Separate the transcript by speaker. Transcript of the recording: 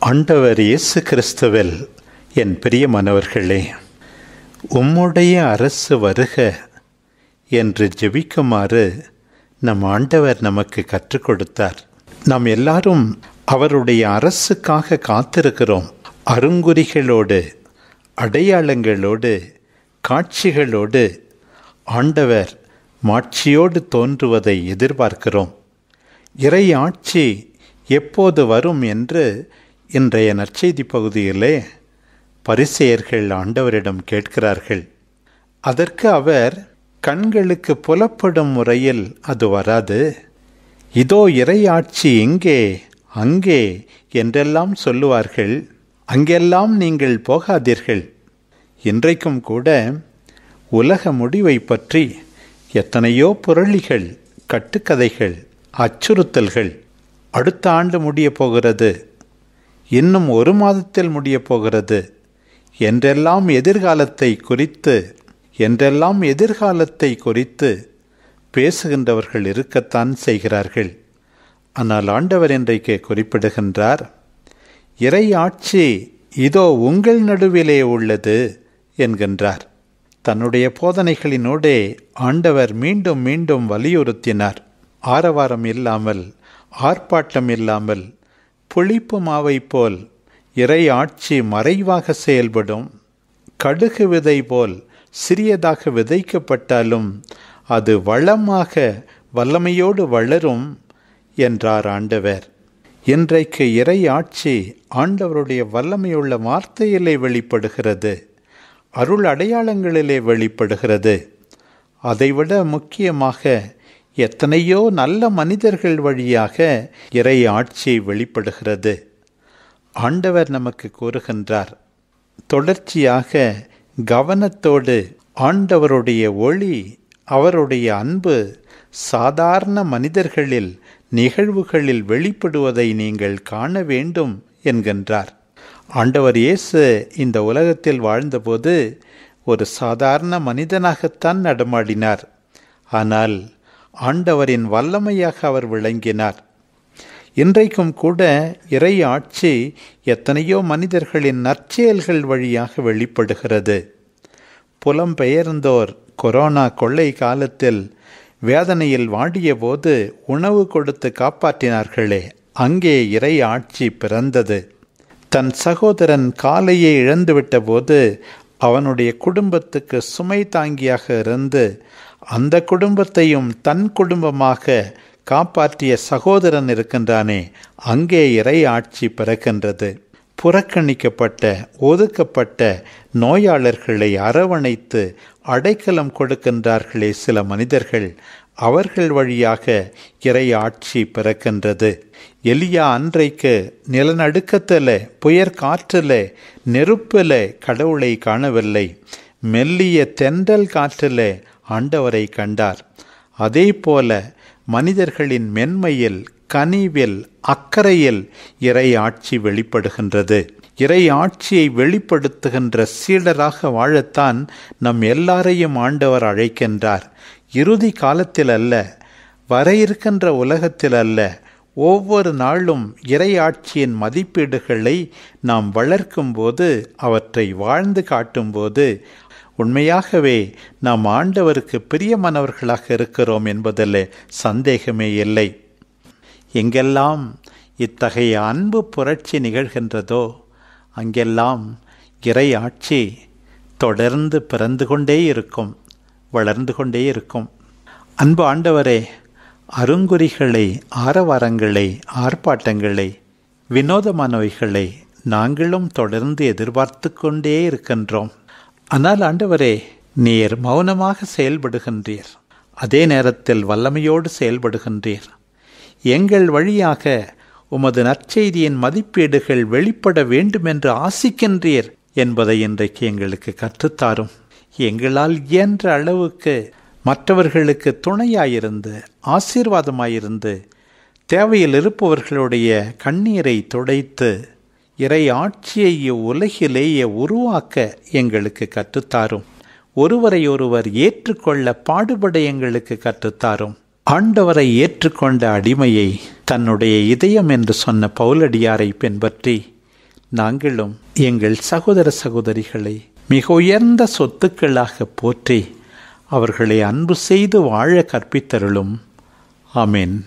Speaker 1: ஆண்டவர் இயேசு கிறிஸ்துவில் என் பிரியமானவர்களே, உம்முடைய அரசு வருக என்று ஜெபிக்குமாறு நம் ஆண்டவர் நமக்கு கற்றுக் கொடுத்தார். நாம் எல்லாரும் அவருடைய அரசுக்காக காத்திருக்கிறோம். அருங்குறிகளோடு, அடையாளங்களோடு, காட்சிகளோடு ஆண்டவர் மாட்சியோடு தோன்றுவதை எதிர்பார்க்கிறோம். இறை ஆட்சி எப்போது வரும் என்று இன்றைய நற்செய்தி பகுதியிலே பரிசேயர்கள் ஆண்டவரிடம் கேட்கிறார்கள். அதற்கு அவர், கண்களுக்கு புலப்படும் முறையில் அது வராது, இதோ இறை ஆட்சி இங்கே அங்கே என்றெல்லாம் சொல்லுவார்கள், அங்கெல்லாம் நீங்கள் போகாதீர்கள். இன்றைக்கும் கூட உலக முடிவை பற்றி எத்தனையோ புரளிகள், கட்டுக்கதைகள், அச்சுறுத்தல்கள், அடுத்த ஆண்டு முடிய போகிறது, இன்னும் 1 மாதத்தில் முடிய போகிறது என்றெல்லாம் எதிர்காலத்தை குறித்து பேசுகின்றவர்கள் இருக்கத்தான் செய்கிறார்கள். ஆனால் ஆண்டவர் இன்றைக்கு குறிப்பிடுகின்றார், இறை ஆட்சி இதோ உங்கள் நடுவிலே உள்ளது என்கின்றார். தன்னுடைய போதனைகளினோடே ஆண்டவர் மீண்டும் மீண்டும் வலியுறுத்தினார். ஆரவாரம் இல்லாமல், ஆர்ப்பாட்டம் இல்லாமல், புளிப்பு மாவை போல் இறை ஆட்சி மறைவாக செயல்படும். கடுகு விதை போல் சிறியதாக விதைக்கப்பட்டாலும் அது வளமாக வல்லமையோடு வளரும் என்றார் ஆண்டவர். இன்றைக்கு இறை ஆட்சி ஆண்டவருடைய வல்லமையுள்ள வார்த்தையிலே வெளிப்படுகிறது, அருள் அடையாளங்களிலே வெளிப்படுகிறது. அதைவிட முக்கியமாக எத்தனையோ நல்ல மனிதர்கள் வழியாக இறை ஆட்சி வெளிப்படுகிறது. ஆண்டவர் நமக்கு கூறுகின்றார், தொடர்ச்சியாக கவனத்தோடு ஆண்டவருடைய ஒளி, அவருடைய அன்பு சாதாரண மனிதர்களில், நிகழ்வுகளில் வெளிப்படுவதை நீங்கள் காண வேண்டும் என்கின்றார். ஆண்டவர் இயேசு இந்த உலகத்தில் வாழ்ந்தபோது ஒரு சாதாரண மனிதனாகத்தான் நடமாடினார். ஆனால் ஆண்டவரின் வல்லமையாக அவர் விளங்கினார். இன்றைக்கும் கூட இறை ஆட்சி எத்தனையோ மனிதர்களின் நற்செயல்கள் வழியாக வெளிப்படுகிறது. புலம்பெயர்ந்தோர் கொரோனா கொள்ளை காலத்தில் வேதனையில் வாடிய போது உணவு கொடுத்து காப்பாற்றினார்களே, அங்கே இறை ஆட்சி பிறந்தது. தன் சகோதரன் காலையை இழந்துவிட்ட போது அவனுடைய குடும்பத்துக்கு சுமை தாங்கியாக இருந்து அந்த குடும்பத்தையும் தன் குடும்பமாக காப்பாற்றிய சகோதரன் இருக்கின்றானே, அங்கே இறை ஆட்சி பிறக்கின்றது. புறக்கணிக்கப்பட்ட, ஒதுக்கப்பட்ட நோயாளர்களை அரவணைத்து அடைக்கலம் கொடுக்கின்றார்களே சில மனிதர்கள், அவர்கள் வழியாக இறை ஆட்சி பிறக்கின்றது. எலியா அன்றைக்கு நிலநடுக்கத்தில், புயற்காற்றில், நெருப்பில் கடவுளை காணவில்லை, மெல்லிய தென்றல் காற்றில் ஆண்டவரை கண்டார். அதே போல மனிதர்களின் மென்மையில், கனிவில், அக்கறையில் இறை ஆட்சி வெளிப்படுகின்றது. இறை ஆட்சியை வெளிப்படுத்துகின்ற சீடராக வாழத்தான் நம் எல்லாரையும் ஆண்டவர் அழைக்கின்றார். இறுதி காலத்தில் அல்ல, வர இருக்கின்ற உலகத்தில் அல்ல, ஒவ்வொரு நாளும் இறை ஆட்சியின் மதிப்பீடுகளை நாம் வளர்க்கும்போது, அவற்றை வாழ்ந்து காட்டும்போது உண்மையாகவே நாம் ஆண்டவருக்கு பிரியமானவர்களாக இருக்கிறோம் என்பதில் சந்தேகமே இல்லை. எங்கெல்லாம் இத்தகைய அன்பு புரட்சி நிகழ்கின்றதோ அங்கெல்லாம் இறை ஆட்சி தொடர்ந்து பிறந்து கொண்டே இருக்கும், வளர்ந்து கொண்டே இருக்கும். அன்பு ஆண்டவரே, அருங்குறிகளை, ஆரவாரங்களை, ஆர்ப்பாட்டங்களை, வினோதமானவைகளை நாங்களும் தொடர்ந்து எதிர்பார்த்து கொண்டே இருக்கின்றோம். ஆனால் ஆண்டவரே, நீர் மௌனமாக செயல்படுகின்றீர், அதே நேரத்தில் வல்லமையோடு செயல்படுகின்றீர். எங்கள் வழியாக உமது நற்செய்தியின் மதிப்பீடுகள் வெளிப்பட வேண்டுமென்று ஆசிக்கின்றீர் என்பதை இன்றைக்கு எங்களுக்கு கற்றுத்தாரும். எங்களால் இயன்ற அளவுக்கு மற்றவர்களுக்கு துணையாயிருந்து, ஆசீர்வாதமாயிருந்து, தேவையில் இருப்பவர்களுடைய கண்ணீரை துடைத்து இறை ஆட்சியை உலகிலேயே உருவாக்க எங்களுக்கு கற்றுத்தாரும். ஒருவரை ஒருவர் ஏற்றுக்கொள்ள பாடுபட எங்களுக்கு கற்றுத்தாரும். ஆண்டவரை ஏற்றுக்கொண்ட அடிமையை தன்னுடைய இதயம் என்று சொன்ன பவுலடியாரை பின்பற்றி நாங்களும் எங்கள் சகோதர சகோதரிகளை மிக உயர்ந்த சொத்துக்களாக போற்றி அவர்களை அன்பு செய்து வாழ கற்பித்தருளும். ஆமென்.